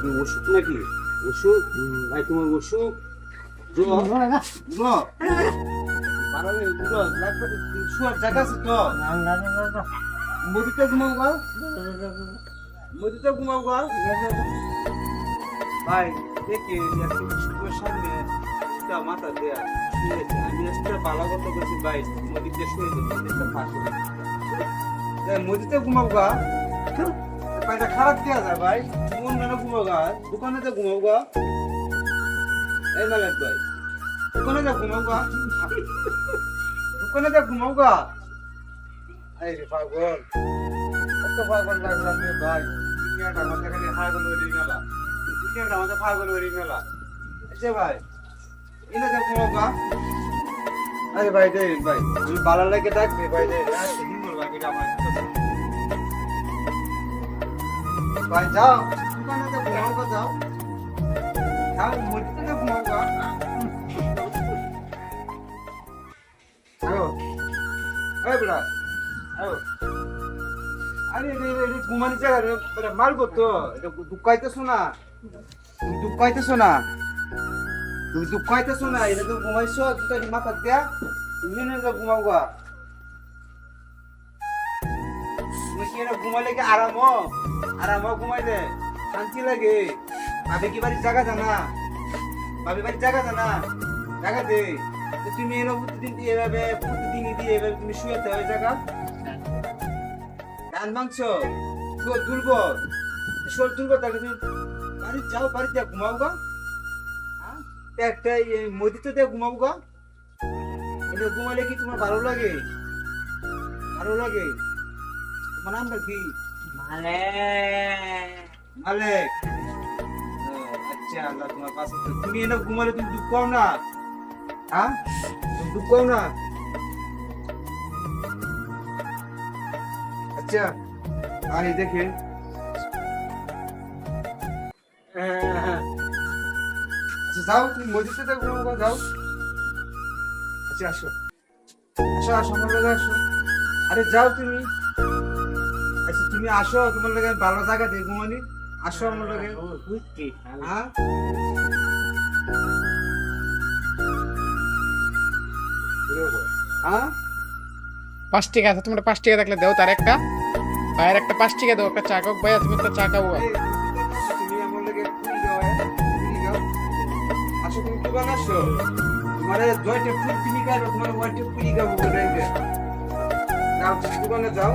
কি ওষুধ নাকি? ওষুধ? ভাই তোমার ওষুধ? শোয়ার জায়গা আছে তো? মদিতে ঘুমাও গা? মদিতে ঘুমাও গা? ভাই দেখি তোমার সামনে মাথা দেয়া শুয়েছে, আমি একটা বালা কথা বলছি ভাই, মদিতে শুয়ে মদিতে ফাঁসে মদিতে ঘুমাও গা? পায়টা খারাপ দেওয়া যায় ভাই, মন মেনে ঘুমাও গা, দোকানেতে ঘুমাও গা। এই মালিক ভাই, দোকানে যা ঘুমাও গা, দোকানে যা ঘুমাও গা। এই রে পাগল, কত পাগল লাগলাম রে ভাই, দুনিয়াটা আমাদের খালি পাগল হয়ে গেল, দুনিয়াটা আমাদের পাগল হয়ে গেল। আচ্ছা ভাই, এনে যা ঘুমাও গা। আরে ভাই দে ভাই, আমি বালা লাগে ডাকবে ভাই দে, হিন্দুর ভাই এটা আমার ভাই যাও, দোকানে যা ঘুমাও গা, যাও যাও, মসজিদে যা ঘুমাও গা। আয়ো, এই বেটা, আয়ো। আরে রে ঘুমানি জায়গা রে, মাল করতো, এটা দুঃখাইতেছো না, তুমি দুঃখাইতেছো না, তুমি দুঃখাইতেছো না, এটা তুমি ঘুমাইছো, তুই মাথা দেয়া, তুমি না ঘুমাও গা। তুমি কি এটা ঘুমালে কি আরাম ঘুমাইলে শান্তি লাগে। ভাবে কি বাড়ির জায়গা জানা, ভাবে বাড়ির জায়গা জানা, জায়গা দে। তুমি এনে প্রতিদিনই এভাবে তুমি শুয়ে থাকো ওই জায়গা। ধান মাংস শরীর দুর্বল তাহলে তুমি বাড়ি যাও, বাড়িতে ঘুমাও গা। একটা মসজিদে দিয়ে ঘুমাও গা। এটা ঘুমালে কি তোমার ভালো লাগে? ভালো লাগে? তোমার নামটা কি? মালেক। আচ্ছা, আল্লাহ তোমার পাশে। তুমি এনে ঘুমালে তুমি দুঃখ পাও না? হ্যাঁ, তুমি দুঃখ পাও না? আচ্ছা, আর এই দেখে আচ্ছা যাও, তুমি মসজিদে ঘুমাও গা, যাও। আচ্ছা আসো, আসো আমার লগে আসো। আরে যাও তুমি। আচ্ছা তুমি আসো, তোমার লগে ভালো জায়গা দিয়ে ঘুমানি। আসো আমার লগে। হ্যাঁ, হ্যাঁ 5 টাকা আছে, তোমরা 5 টাকা থাকলে দাও, তার একটা ভাইয়ের একটা 5 টাকা দাও, একটা চা খাও ভাইয়া, তুমি একটা চা খাও। তুমি আমার লগে ফুল গাও, ফুল গাও। আসো তুমি দোকান আসো, তোমার জয়টা ফুল তুমি খাইবে, তোমার ওয়াইটে ফুল গাবো বলে যাও, তুমি দোকানে যাও।